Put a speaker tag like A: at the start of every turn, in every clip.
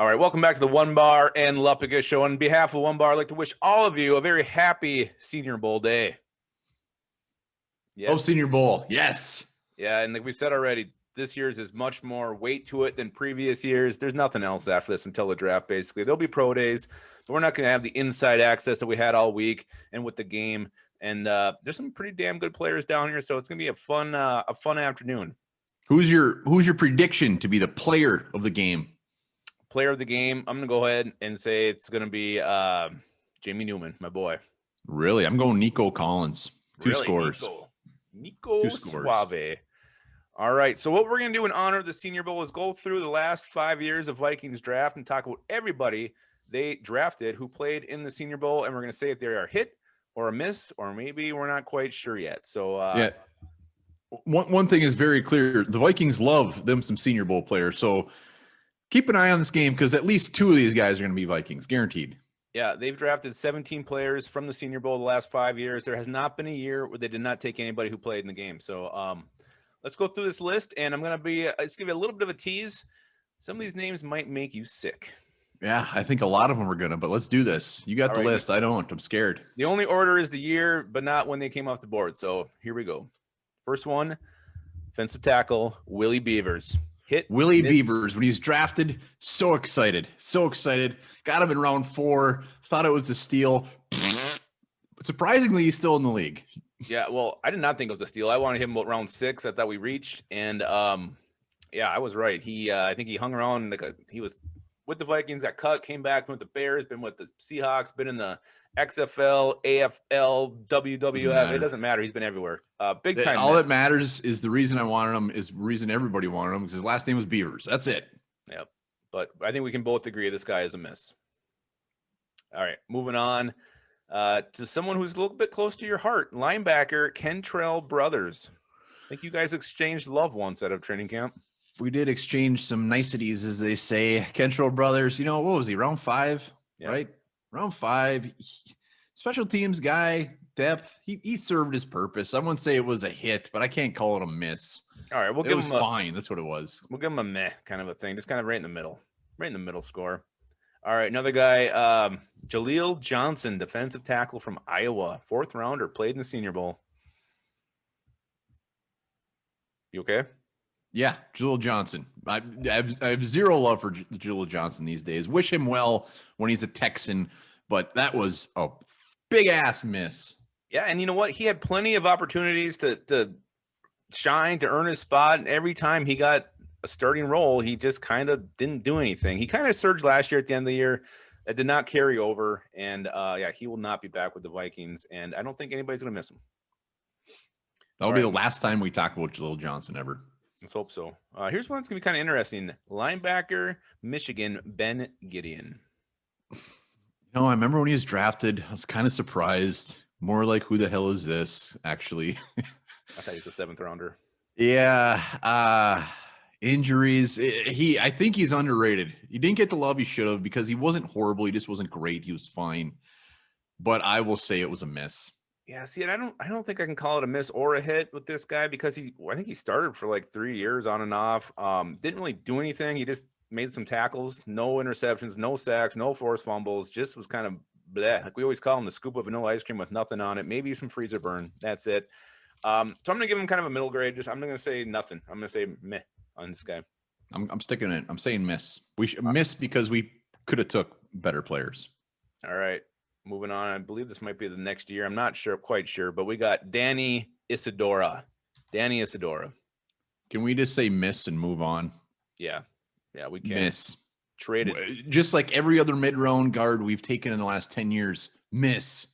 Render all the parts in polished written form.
A: All right, welcome back to the Onebar and Lups show. On behalf of Onebar, I'd like to wish all of you a very happy Senior Bowl day.
B: Yes. Oh, Senior Bowl, yes.
A: Yeah, and like we said already, this year's is much more weight to it than previous years. There's nothing else after this until the draft, basically. There'll be pro days, but we're not going to have the inside access that we had all week and with the game. And there's some pretty damn good players down here, so it's going to be a fun afternoon.
B: Who's your prediction to be the player of the game?
A: Player of the game, I'm going to go ahead and say it's going to be Jamie Newman, my boy.
B: Really? I'm going Nico Collins. Two scores.
A: Nico Suave. All right, so what we're going to do in honor of the Senior Bowl is go through the last 5 years of Vikings draft and talk about everybody they drafted who played in the Senior Bowl, and we're going to say if they are a hit or a miss, or maybe we're not quite sure yet. So
B: yeah. One thing is very clear. The Vikings love them some Senior Bowl players, so keep an eye on this game because at least two of these guys are going to be Vikings, guaranteed.
A: Yeah, they've drafted 17 players from the Senior Bowl the last 5 years. There has not been a year where they did not take anybody who played in the game. So let's go through this list, and I'm going to let's give you a little bit of a tease. Some of these names might make you sick.
B: Yeah, I think a lot of them are going to, but let's do this. You got the list. I don't. I'm scared.
A: The only order is the year, but not when they came off the board. So here we go. First one, defensive tackle, Willie Beavers.
B: Willie Beavers, when he was drafted, so excited. Got him in round 4. Thought it was a steal. Surprisingly, he's still in the league.
A: Yeah, well, I did not think it was a steal. I wanted him about round 6. I thought we reached, and yeah, I was right. I think he hung around he was with the Vikings, got cut, came back with the Bears, been with the Seahawks, been in the XFL, AFL, WWF. It doesn't matter. He's been everywhere. Big time.
B: All that matters is the reason I wanted him is the reason everybody wanted him because his last name was Beavers. That's it.
A: Yep. But I think we can both agree this guy is a miss. All right, moving on to someone who's a little bit close to your heart, linebacker Kentrell Brothers. I think you guys exchanged love once out of training camp.
B: We did exchange some niceties, as they say. Kentrell Brothers, what was he, round 5, right? Round 5, special teams guy, depth. He served his purpose. I wouldn't say it was a hit, but I can't call it a miss.
A: All right,
B: it was fine. That's what it was.
A: We'll give him a meh kind of a thing, just kind of right in the middle score. All right, another guy, Jaleel Johnson, defensive tackle from Iowa, 4th rounder, played in the Senior Bowl. You okay?
B: Yeah, Jaleel Johnson. I have zero love for Jaleel Johnson these days. Wish him well when he's a Texan, but that was a big-ass miss.
A: Yeah, and you know what? He had plenty of opportunities to shine, to earn his spot, and every time he got a starting role, he just kind of didn't do anything. He kind of surged last year at the end of the year. That did not carry over, and yeah, he will not be back with the Vikings, and I don't think anybody's going to miss him.
B: That'll be the last time we talk about Jaleel Johnson ever.
A: Let's hope so. Here's one that's going to be kind of interesting. Linebacker, Michigan, Ben Gideon.
B: I remember when he was drafted, I was kind of surprised. More like, who the hell is this, actually?
A: I thought he was a 7th rounder.
B: Yeah. Injuries. I think he's underrated. He didn't get the love he should have because he wasn't horrible. He just wasn't great. He was fine. But I will say it was a miss.
A: Yeah, see, and I don't think I can call it a miss or a hit with this guy because I think he started for like 3 years on and off. Didn't really do anything. He just made some tackles, no interceptions, no sacks, no forced fumbles. Just was kind of bleh. Like we always call him the scoop of vanilla ice cream with nothing on it. Maybe some freezer burn. That's it. So I'm gonna give him kind of a middle grade. I'm not gonna say nothing. I'm gonna say meh on this guy.
B: I'm sticking it. I'm saying miss. We should miss because we could have took better players.
A: All right. Moving on, I believe this might be the next year. I'm not quite sure, but we got Danny Isidora.
B: Can we just say miss and move on?
A: Yeah, we can.
B: Miss.
A: Traded.
B: Just like every other mid-round guard we've taken in the last 10 years. Miss.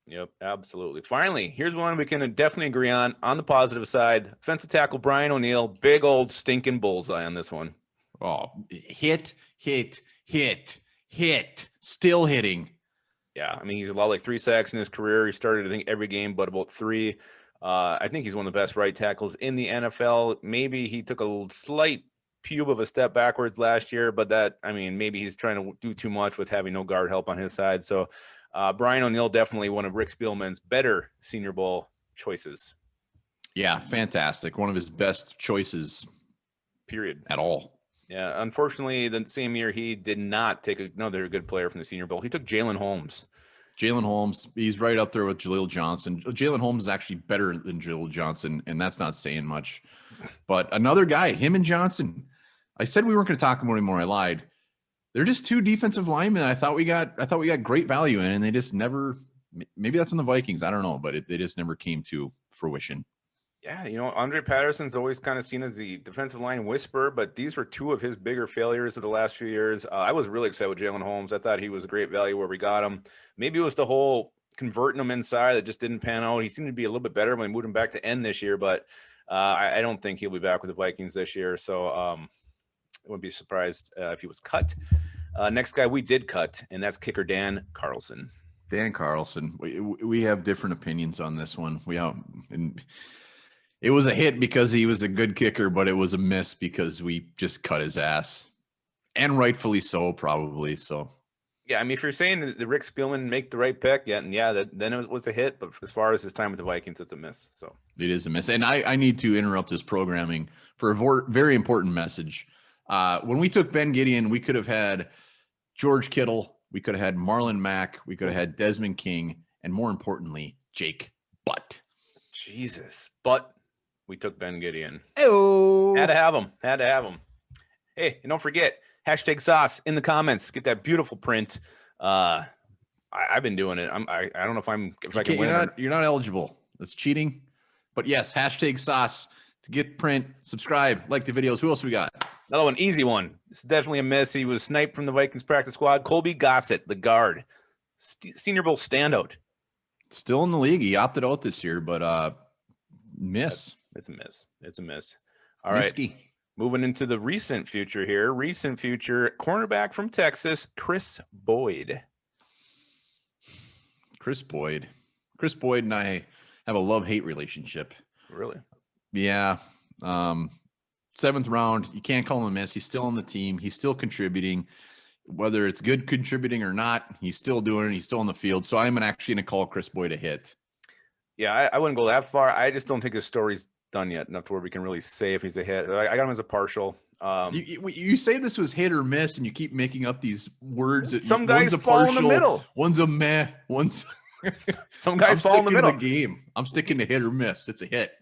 A: Yep, absolutely. Finally, here's one we can definitely agree on the positive side. Offensive tackle Brian O'Neill. Big old stinking bullseye on this one.
B: Oh, hit. Still hitting.
A: Yeah, I mean, he's allowed like 3 sacks in his career. He started, I think, every game but about 3. I think he's one of the best right tackles in the NFL. Maybe he took a slight pube of a step backwards last year, but maybe he's trying to do too much with having no guard help on his side. So Brian O'Neill, definitely one of Rick Spielman's better Senior Bowl choices.
B: Yeah, fantastic. One of his best choices,
A: period.
B: At all.
A: Yeah, unfortunately, the same year he did not take another good player from the Senior Bowl. He took Jalen Holmes.
B: Jalen Holmes, he's right up there with Jaleel Johnson. Jalen Holmes is actually better than Jaleel Johnson, and that's not saying much. But another guy, him and Johnson. I said we weren't going to talk about him anymore. I lied. They're just two defensive linemen. I thought we got great value in, and they just never. Maybe that's in the Vikings. I don't know, but they just never came to fruition.
A: Yeah, Andre Patterson's always kind of seen as the defensive line whisperer, but these were two of his bigger failures of the last few years. I was really excited with Jalen Holmes. I thought he was a great value where we got him. Maybe it was the whole converting him inside that just didn't pan out. He seemed to be a little bit better when we moved him back to end this year, but I don't think he'll be back with the Vikings this year. So I wouldn't be surprised if he was cut. Next guy we did cut, and that's kicker Dan Carlson.
B: Dan Carlson. We have different opinions on this one. It was a hit because he was a good kicker, but it was a miss because we just cut his ass, and rightfully so, probably. So,
A: yeah, I mean, if you're saying that Rick Spielman make the right pick, then it was a hit. But as far as his time with the Vikings, it's a miss. So
B: it is a miss, and I need to interrupt this programming for a very important message. When we took Ben Gideon, we could have had George Kittle, we could have had Marlon Mack, we could have had Desmond King, and more importantly, Jake Butt.
A: Jesus, but we took Ben Gideon.
B: Oh,
A: had to have him. Hey, and don't forget, #sauce in the comments. Get that beautiful print. I've been doing it. I don't know if I can win.
B: You're not eligible. That's cheating. But yes, #sauce to get print. Subscribe, like the videos. Who else we got?
A: Another one, easy one. It's definitely a miss. He was sniped from the Vikings practice squad. Colby Gossett, the guard, Senior Bowl standout.
B: Still in the league. He opted out this year, but miss.
A: It's a miss. All right. Moving into the recent future here. Recent future cornerback from Texas, Chris Boyd.
B: Chris Boyd and I have a love-hate relationship.
A: Really?
B: Yeah. 7th round. You can't call him a miss. He's still on the team. He's still contributing. Whether it's good contributing or not, he's still doing it. He's still on the field. So I'm actually going to call Chris Boyd a hit.
A: Yeah, I wouldn't go that far. I just don't think his story's done yet enough to where we can really say if he's a hit. I got him as a partial.
B: You say this was hit or miss, and you keep making up these words. That
A: some guys fall in the middle.
B: One's a meh.
A: Some guys fall in the middle.
B: The game. I'm sticking to hit or miss. It's a hit.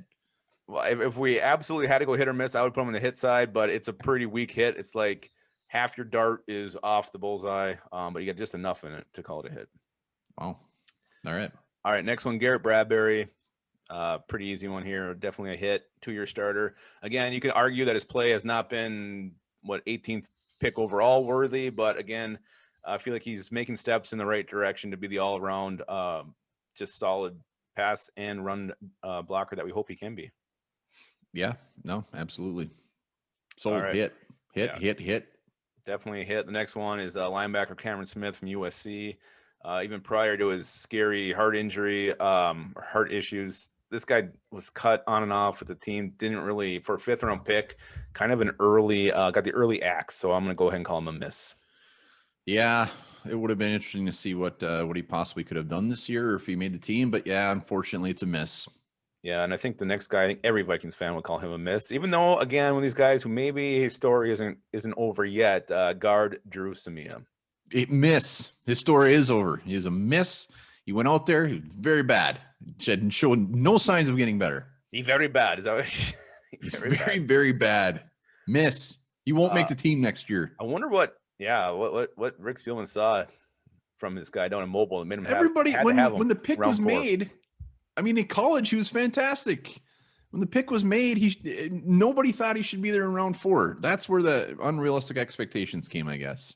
A: Well, if we absolutely had to go hit or miss, I would put him on the hit side, but it's a pretty weak hit. It's like half your dart is off the bullseye, but you got just enough in it to call it a hit.
B: Wow. All
A: right. Next one, Garrett Bradberry. Pretty easy one here. Definitely a hit. 2-year starter. Again, you can argue that his play has not been 18th pick overall worthy, but again, I feel like he's making steps in the right direction to be the all around, just solid pass and run blocker that we hope he can be.
B: Yeah. No, absolutely. So
A: right.
B: Hit.
A: Definitely a hit. The next one is linebacker Cameron Smith from USC. Even prior to his scary heart injury, heart issues, this guy was cut on and off with the team. Didn't really, for a 5th round pick, kind of an early, got the early axe. So I'm going to go ahead and call him a miss.
B: Yeah, it would have been interesting to see what he possibly could have done this year or if he made the team. But yeah, unfortunately, it's a miss.
A: Yeah, and I think the next guy, I think every Vikings fan would call him a miss. Even though, again, one of these guys who maybe his story isn't over yet, guard Drew Samia.
B: Miss. His story is over. He is a miss. He went out there. He was very bad. Showed no signs of getting better.
A: He's very bad. Is that what?
B: He's very bad. Miss. He won't make the team next year.
A: I wonder what Rick Spielman saw from this guy down in Mobile and made him
B: when the pick was made. I mean, in college, he was fantastic. When the pick was made, nobody thought he should be there in round 4. That's where the unrealistic expectations came, I guess.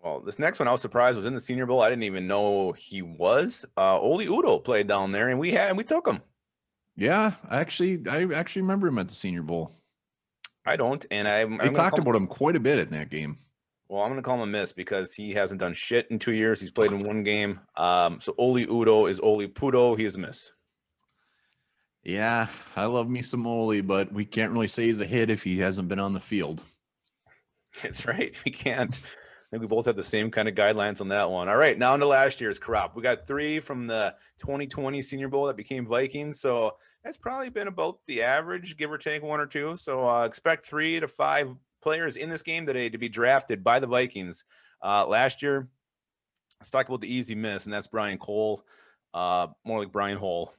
A: Well, this next one I was surprised was in the Senior Bowl. I didn't even know he was. Oli Udoh played down there, and we took him.
B: Yeah, I actually remember him at the Senior Bowl.
A: I don't, and
B: we talked about him quite a bit in that game.
A: Well, I'm going to call him a miss because he hasn't done shit in 2 years. He's played in 1 game. So Oli Udoh is Oli Pudo. He is a miss.
B: Yeah, I love me some Oli, but we can't really say he's a hit if he hasn't been on the field.
A: That's right. We can't. I think we both have the same kind of guidelines on that one. All right, now into last year's crop. We got 3 from the 2020 Senior Bowl that became Vikings. So that's probably been about the average, give or take 1 or 2. So expect 3 to 5 players in this game today to be drafted by the Vikings. Last year, let's talk about the easy miss, and that's Brian Cole. More like Brian Hole.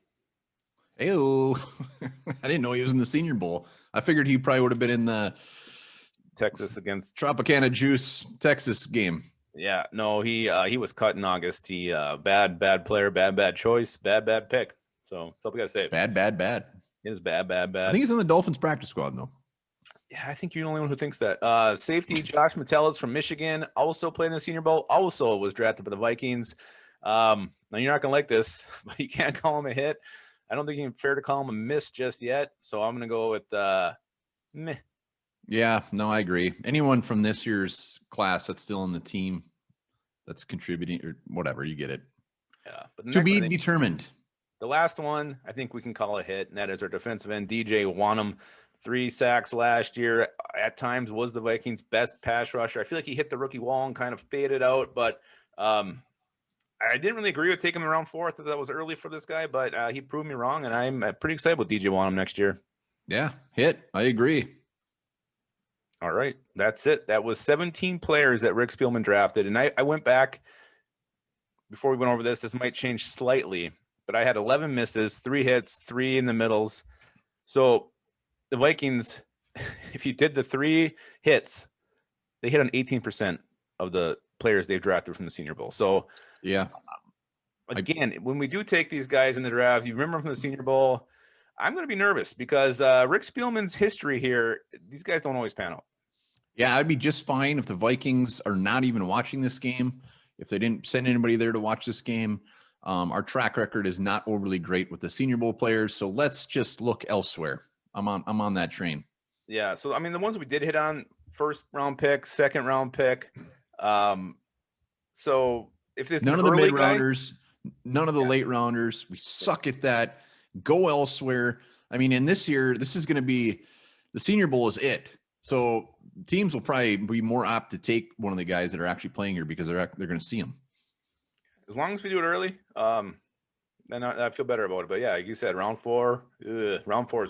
B: Ew. I didn't know he was in the Senior Bowl. I figured he probably would have been in the
A: Texas against
B: Tropicana Juice Texas game.
A: Yeah, no, he was cut in August. He bad player, bad choice, bad pick. So that's all we gotta say.
B: Bad.
A: It is bad.
B: I think he's in the Dolphins practice squad though.
A: Yeah, I think you're the only one who thinks that. Safety Josh Metellus from Michigan also played in the Senior Bowl. Also was drafted by the Vikings. Now you're not gonna like this, but you can't call him a hit. I don't think it's fair to call him a miss just yet. So I'm gonna go with meh.
B: Yeah, no, I agree. Anyone from this year's class that's still on the team that's contributing or whatever, you get it.
A: Yeah, but
B: to be determined.
A: The last one, I think we can call a hit, and that is our defensive end, DJ Wanham. 3 sacks last year. At times was the Vikings' best pass rusher. I feel like he hit the rookie wall and kind of faded out, but I didn't really agree with taking him around 4. I thought that was early for this guy, but he proved me wrong, and I'm pretty excited with DJ Wanham next year.
B: Yeah, hit. I agree.
A: All right, that's it. That was 17 players that Rick Spielman drafted, and I went back before we went over this. This might change slightly, but I had 11 misses, 3 hits, 3 in the middles. So the Vikings, if you did the 3 hits, they hit on 18% of the players they've drafted from the Senior Bowl. So
B: yeah,
A: again, when we do take these guys in the draft, you remember from the Senior Bowl, I'm going to be nervous because Rick Spielman's history here, these guys don't always pan out.
B: Yeah, I'd be just fine if the Vikings are not even watching this game. If they didn't send anybody there to watch this game, our track record is not overly great with the Senior Bowl players. So let's just look elsewhere. I'm on that train.
A: Yeah. So, I mean, the ones we did hit on, 1st round pick, 2nd round pick. So if it's
B: none of the mid rounders, none of the late rounders, we suck at that. Go elsewhere. I mean, in this year, this is going to be the Senior Bowl is it. So teams will probably be more apt to take one of the guys that are actually playing here because they're going to see them.
A: As long as we do it early, then I feel better about it. But yeah, like you said, round 4 is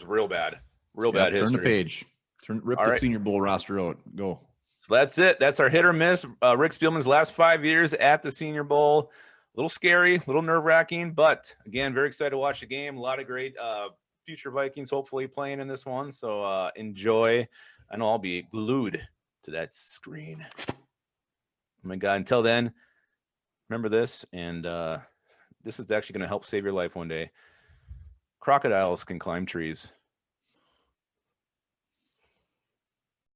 A: real bad, bad history.
B: Turn the page. Rip the Senior Bowl roster out. Go.
A: So that's it. That's our hit or miss. Rick Spielman's last 5 years at the Senior Bowl. A little scary, a little nerve-wracking, but again, very excited to watch the game. A lot of great future Vikings hopefully playing in this one. So enjoy. I know I'll be glued to that screen. Oh my God. Until then, remember this, and this is actually going to help save your life one day. Crocodiles can climb trees.